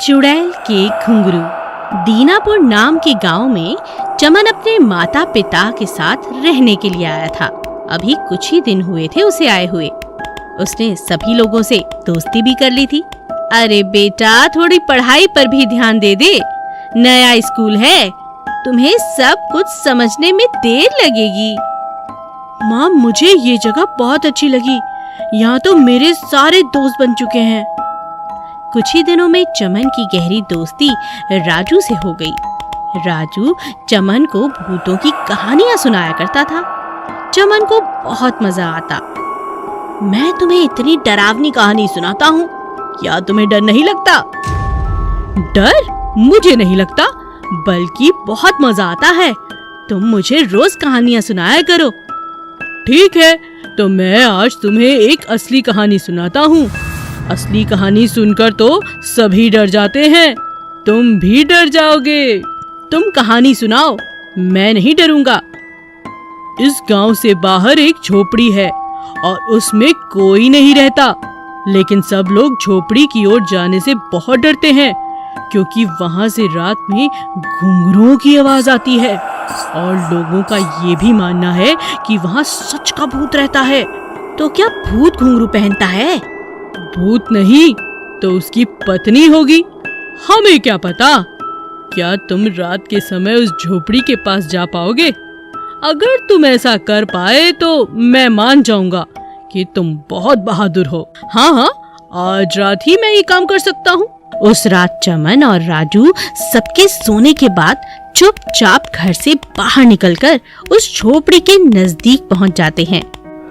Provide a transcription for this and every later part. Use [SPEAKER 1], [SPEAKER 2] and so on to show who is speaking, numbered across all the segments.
[SPEAKER 1] चुड़ैल के घुंघरू। दीनापुर नाम के गांव में चमन अपने माता पिता के साथ रहने के लिए आया था। अभी कुछ ही दिन हुए थे उसे आए हुए। उसने सभी लोगों से दोस्ती भी कर ली थी। अरे बेटा, थोड़ी पढ़ाई पर भी ध्यान दे दे। नया स्कूल है, तुम्हें सब कुछ समझने में देर लगेगी। माँ, मुझे ये जगह बहुत अच्छी लगी। यहाँ तो मेरे सारे दोस्त बन चुके हैं। कुछ ही दिनों में चमन की गहरी दोस्ती राजू से हो गई। राजू चमन को भूतों की कहानियां सुनाया करता था। चमन को बहुत मजा आता। मैं तुम्हें इतनी डरावनी कहानी सुनाता हूँ, क्या तुम्हें डर नहीं लगता? डर मुझे नहीं लगता, बल्कि बहुत मजा आता है। तुम मुझे रोज कहानियां सुनाया करो। ठीक है, तो मैं आज तुम्हें एक असली कहानी सुनाता हूँ। असली कहानी सुनकर तो सभी डर जाते हैं, तुम भी डर जाओगे। तुम कहानी सुनाओ, मैं नहीं डरूंगा। इस गांव से बाहर एक झोपड़ी है और उसमें कोई नहीं रहता, लेकिन सब लोग झोपड़ी की ओर जाने से बहुत डरते हैं, क्योंकि वहां से रात में घुंघरुओं की आवाज आती है और लोगों का ये भी मानना है कि वहां सच का भूत रहता है। तो क्या भूत घुंघरू पहनता है? भूत नहीं तो उसकी पत्नी होगी, हमें क्या पता। क्या तुम रात के समय उस झोपड़ी के पास जा पाओगे? अगर तुम ऐसा कर पाए तो मैं मान जाऊंगा कि तुम बहुत बहादुर हो। हाँ, आज रात ही मैं ये काम कर सकता हूँ। उस रात चमन और राजू सबके सोने के बाद चुपचाप घर से बाहर निकलकर उस झोपड़ी के नजदीक पहुँच जाते हैं।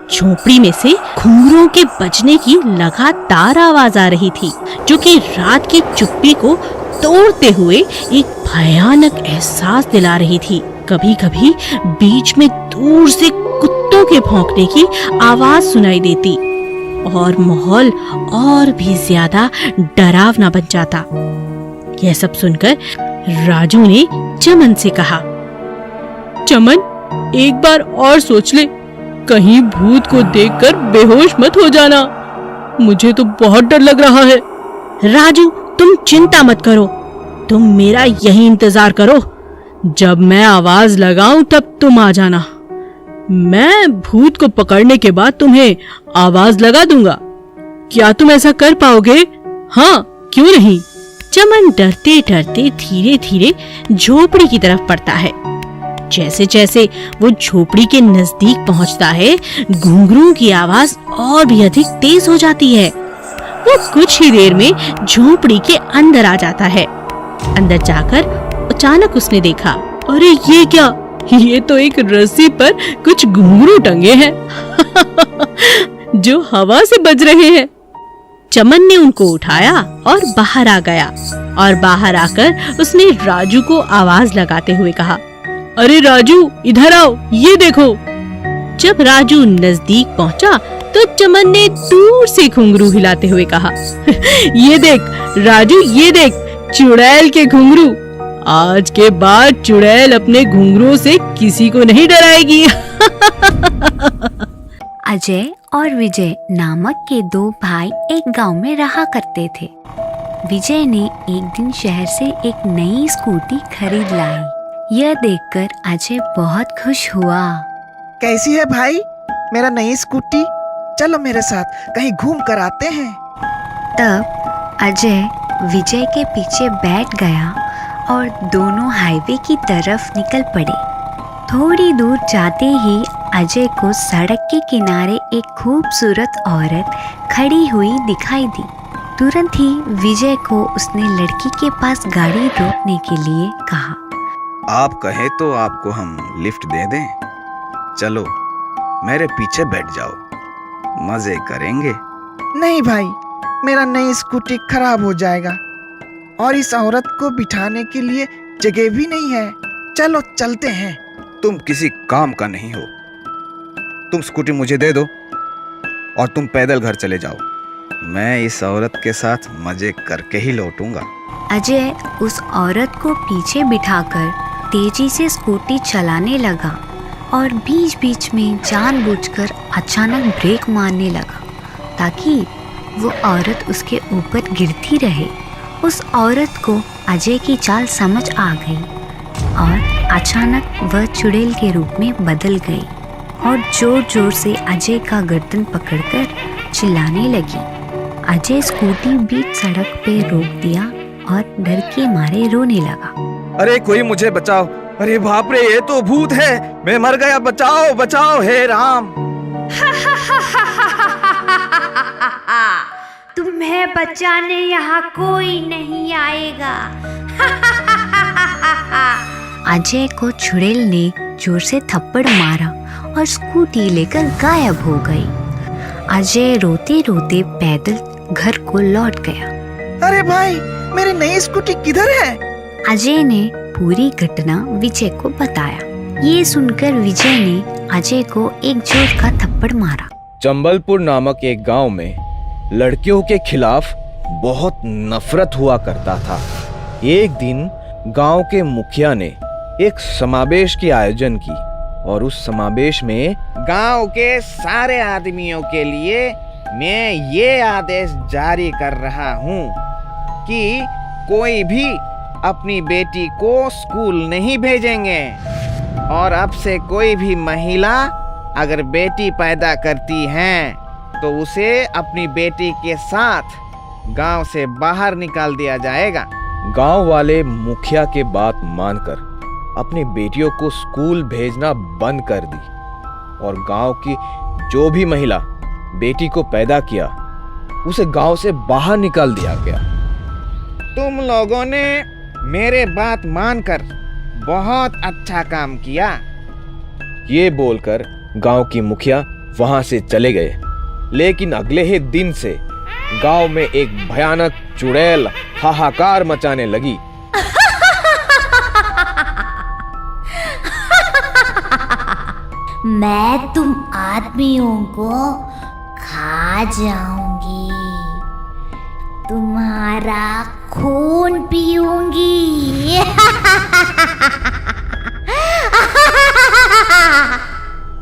[SPEAKER 1] झोपड़ी में से घुंघरुओं के बजने की लगातार आवाज आ रही थी, जो कि रात की चुप्पी को तोड़ते हुए एक भयानक एहसास दिला रही थी। कभी कभी बीच में दूर से कुत्तों के भौंकने की आवाज सुनाई देती और माहौल और भी ज्यादा डरावना बन जाता। यह सब सुनकर राजू ने चमन से कहा, चमन, एक बार और सोच ले, कहीं भूत को देखकर बेहोश मत हो जाना। मुझे तो बहुत डर लग रहा है। राजू, तुम चिंता मत करो, तुम मेरा यही इंतजार करो। जब मैं आवाज लगाऊं तब तुम आ जाना। मैं भूत को पकड़ने के बाद तुम्हें आवाज लगा दूंगा। क्या तुम ऐसा कर पाओगे? हाँ, क्यों नहीं। चमन डरते डरते धीरे धीरे झोपड़ी की तरफ बढ़ता है। जैसे जैसे वो झोपड़ी के नजदीक पहुंचता है, घुंघरुओं की आवाज और भी अधिक तेज हो जाती है। वो कुछ ही देर में झोपड़ी के अंदर आ जाता है। अंदर जाकर अचानक उसने देखा, अरे ये क्या? ये तो एक रस्सी पर कुछ घुंघरू टंगे हैं जो हवा से बज रहे हैं। चमन ने उनको उठाया और बाहर आ गया और बाहर आकर उसने राजू को आवाज लगाते हुए कहा, अरे राजू, इधर आओ, ये देखो। जब राजू नजदीक पहुंचा तो चमन ने दूर से घुंघरू हिलाते हुए कहा, ये देख राजू, ये देख, चुड़ैल के घुंघरू। आज के बाद चुड़ैल अपने घुंघरू से किसी को नहीं डराएगी।
[SPEAKER 2] अजय और विजय नामक के दो भाई एक गांव में रहा करते थे। विजय ने एक दिन शहर से एक नई स्कूटी खरीद लाई। यह देखकर अजय बहुत खुश हुआ।
[SPEAKER 3] कैसी है भाई मेरा नई स्कूटी? चलो मेरे साथ कहीं घूम कर आते हैं।
[SPEAKER 2] तब अजय विजय के पीछे बैठ गया और दोनों हाईवे की तरफ निकल पड़े। थोड़ी दूर जाते ही अजय को सड़क के किनारे एक खूबसूरत औरत खड़ी हुई दिखाई दी। तुरंत ही विजय को उसने लड़की के पास गाड़ी रोकने के लिए कहा,
[SPEAKER 4] आप कहे तो आपको हम लिफ्ट दे दें? चलो मेरे पीछे बैठ जाओ, मजे करेंगे।
[SPEAKER 3] नहीं भाई, मेरा नई स्कूटी खराब हो जाएगा और इस औरत को बिठाने के लिए जगह भी नहीं है। चलो चलते हैं।
[SPEAKER 4] तुम किसी काम का नहीं हो, तुम स्कूटी मुझे दे दो और तुम पैदल घर चले जाओ। मैं इस औरत के साथ मजे करके ही लौटूंगा।
[SPEAKER 2] अजय उस औरत को पीछे बिठाकर तेजी से स्कूटी चलाने लगा और बीच बीच में जानबूझकर अचानक ब्रेक मारने लगा ताकि वो औरत उसके ऊपर गिरती रहे उस औरत को अजय की चाल समझ आ गई और अचानक वह चुड़ैल के रूप में बदल गई और जोर जोर से अजय का गर्दन पकड़कर चिल्लाने लगी। अजय स्कूटी बीच सड़क पे रोक दिया और डर के मारे रोने लगा।
[SPEAKER 4] अरे कोई मुझे बचाओ, अरे बाप रे ये तो भूत है, मैं मर गया, बचाओ बचाओ हे राम।
[SPEAKER 2] तुम्हें बचाने यहाँ कोई नहीं आएगा। अजय को चुड़ैल ने जोर से थप्पड़ मारा और स्कूटी लेकर गायब हो गई। अजय रोते रोते पैदल घर को लौट गया।
[SPEAKER 3] अरे भाई, मेरी नई स्कूटी किधर है?
[SPEAKER 2] अजय ने पूरी घटना विजय को बताया। ये सुनकर विजय ने अजय को एक जोर का थप्पड़ मारा।
[SPEAKER 5] चंबलपुर नामक एक गांव में लड़कियों के खिलाफ बहुत नफरत हुआ करता था। एक दिन गांव के मुखिया ने एक समावेश की आयोजन की और उस समावेश में
[SPEAKER 6] गांव के सारे आदमियों के लिए मैं ये आदेश जारी कर रहा हूँ कि कोई भी अपनी बेटी को स्कूल नहीं भेजेंगे और अब से कोई भी महिला अगर बेटी पैदा करती है तो उसे अपनी बेटी के साथ गांव से बाहर निकाल दिया जाएगा।
[SPEAKER 5] गांव वाले मुखिया के बात मानकर अपनी बेटियों को स्कूल भेजना बंद कर दी और गांव की जो भी महिला बेटी को पैदा किया उसे गांव से बाहर निकाल दिया गया।
[SPEAKER 6] तुम लोगों ने मेरे बात मानकर बहुत अच्छा काम किया।
[SPEAKER 5] ये बोलकर गांव की मुखिया वहां से चले गए। लेकिन अगले ही दिन से गांव में एक भयानक चुड़ैल हाहाकार मचाने लगी।
[SPEAKER 7] मैं तुम आदमियों को खा जाऊंगी, तुम्हारा खून पीऊंगी।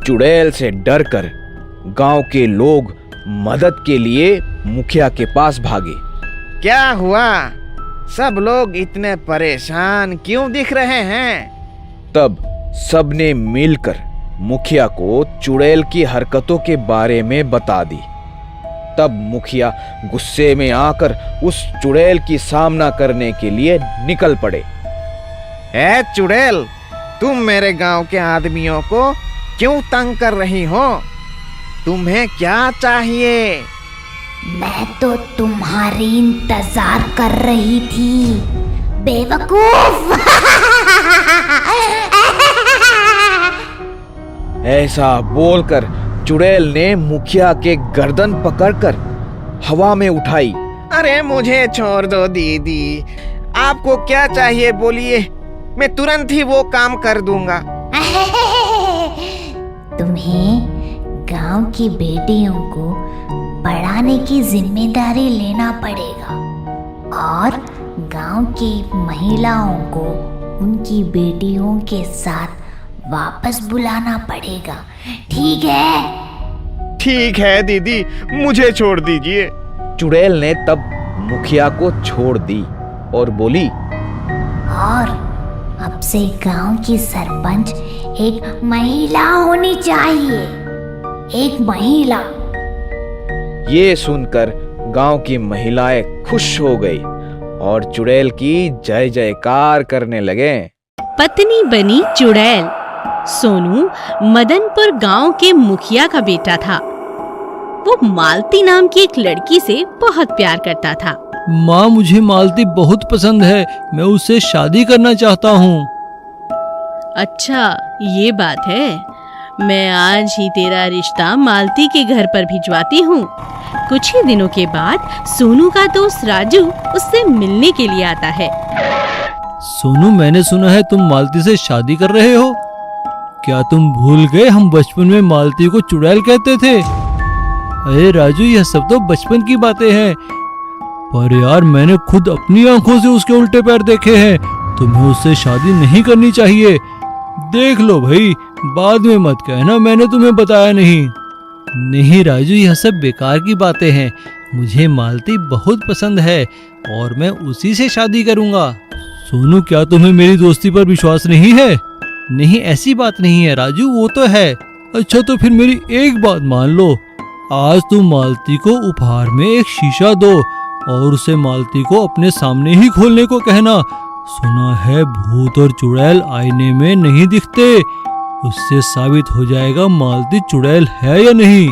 [SPEAKER 5] चुड़ैल से डरकर गांव के लोग मदद के लिए मुखिया के पास भागे।
[SPEAKER 6] क्या हुआ? सब लोग इतने परेशान क्यों दिख रहे हैं?
[SPEAKER 5] तब सबने मिलकर मुखिया को चुड़ैल की हरकतों के बारे में बता दी। तब मुखिया गुस्से में आकर उस चुड़ैल की सामना करने के लिए निकल पड़े।
[SPEAKER 6] ए चुड़ैल, तुम मेरे गांव के आदमियों को क्यों तंग कर रही हो? तुम्हें क्या चाहिए?
[SPEAKER 7] मैं तो तुम्हारी इंतजार कर रही थी, बेवकूफ।
[SPEAKER 5] ऐसा बोलकर चुड़ैल ने मुखिया के गर्दन पकड़कर हवा में उठाई।
[SPEAKER 6] अरे मुझे छोड़ दो दीदी, आपको क्या चाहिए बोलिए, मैं तुरंत ही वो काम कर दूंगा।
[SPEAKER 7] तुम्हें गांव की बेटियों को पढ़ाने की जिम्मेदारी लेना पड़ेगा और गांव की महिलाओं को उनकी बेटियों के साथ वापस बुलाना पड़ेगा, ठीक है?
[SPEAKER 6] ठीक है दीदी, मुझे छोड़ दीजिए।
[SPEAKER 5] चुड़ैल ने तब मुखिया को छोड़ दी और बोली,
[SPEAKER 7] और अब से गांव की सरपंच एक महिला होनी चाहिए, एक महिला।
[SPEAKER 5] ये सुनकर गांव की महिलाएं खुश हो गई और चुड़ैल की जय जयकार करने लगे।
[SPEAKER 1] पत्नी बनी चुड़ैल। सोनू मदनपुर गांव के मुखिया का बेटा था। वो मालती नाम की एक लड़की से बहुत प्यार करता था।
[SPEAKER 8] माँ, मुझे मालती बहुत पसंद है, मैं उससे शादी करना चाहता हूँ।
[SPEAKER 1] अच्छा, ये बात है। मैं आज ही तेरा रिश्ता मालती के घर पर भिजवाती हूँ। कुछ ही दिनों के बाद सोनू का दोस्त राजू उससे मिलने के लिए आता है।
[SPEAKER 8] सोनू, मैंने सुना है तुम मालती से शादी कर रहे हो। क्या तुम भूल गए हम बचपन में मालती को चुड़ैल कहते थे? अरे राजू, यह सब तो बचपन की बातें हैं, पर यार मैंने खुद अपनी आंखों से उसके उल्टे पैर देखे हैं। तुम्हें उससे शादी नहीं करनी चाहिए। देख लो भाई, बाद में मत कहना मैंने तुम्हें बताया नहीं। नहीं राजू, यह सब बेकार की बातें हैं। मुझे मालती बहुत पसंद है और मैं उसी से शादी करूंगा। सोनू, क्या तुम्हें मेरी दोस्ती पर विश्वास नहीं है? नहीं, ऐसी बात नहीं है राजू, वो तो है। अच्छा तो फिर मेरी एक बात मान लो, आज तुम मालती को उपहार में एक शीशा दो और उसे मालती को अपने सामने ही खोलने को कहना। सुना है भूत और चुड़ैल आईने में नहीं दिखते, उससे साबित हो जाएगा मालती चुड़ैल है या नहीं।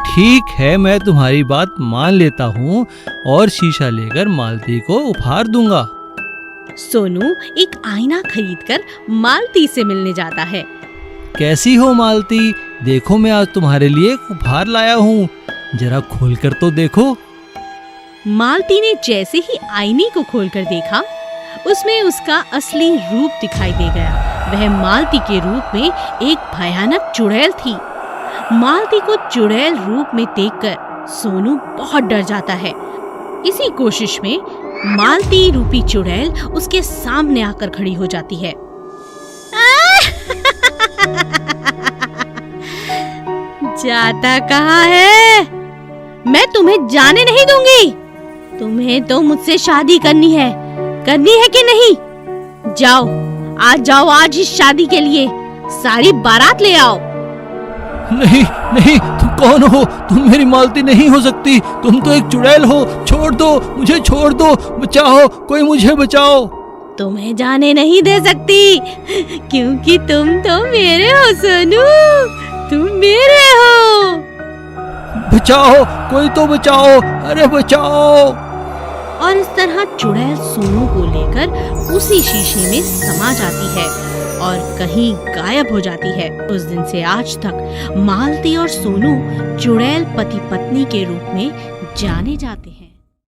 [SPEAKER 8] ठीक है, मैं तुम्हारी बात मान लेता हूँ और शीशा लेकर मालती को उपहार दूंगा।
[SPEAKER 1] सोनू एक आईना खरीदकर मालती से मिलने जाता है।
[SPEAKER 8] कैसी हो मालती? देखो मैं आज तुम्हारे लिए एक उपहार लाया हूँ, जरा खोलकर तो देखो।
[SPEAKER 1] मालती ने जैसे ही आईने को खोलकर देखा, उसमें उसका असली रूप दिखाई दे गया। वह मालती के रूप में एक भयानक चुड़ैल थी। मालती को चुड़ैल रूप में देखकर सोनू बहुत डर जाता है। इसी कोशिश में मालती रूपी चुड़ैल उसके सामने आकर खड़ी हो जाती है। जाता कहाँ है? मैं तुम्हें जाने नहीं दूंगी। तुम्हें तो मुझसे शादी करनी है कि नहीं? जाओ, आज जाओ, आज इस शादी के लिए सारी बारात ले आओ।
[SPEAKER 8] नहीं नहीं, तुम कौन हो? तुम मेरी मालती नहीं हो सकती, तुम तो एक चुड़ैल हो। छोड़ दो मुझे, छोड़ दो, बचाओ, कोई मुझे बचाओ।
[SPEAKER 1] तुम्हें जाने नहीं दे सकती क्योंकि तुम तो मेरे हो सोनू, तुम मेरे हो।
[SPEAKER 8] बचाओ, कोई तो बचाओ, अरे बचाओ।
[SPEAKER 1] और इस तरह चुड़ैल सोनू को लेकर उसी शीशे में समा जाती है और कहीं गायब हो जाती है। उस दिन से आज तक मालती और सोनू चुड़ैल पति पत्नी के रूप में जाने जाते हैं।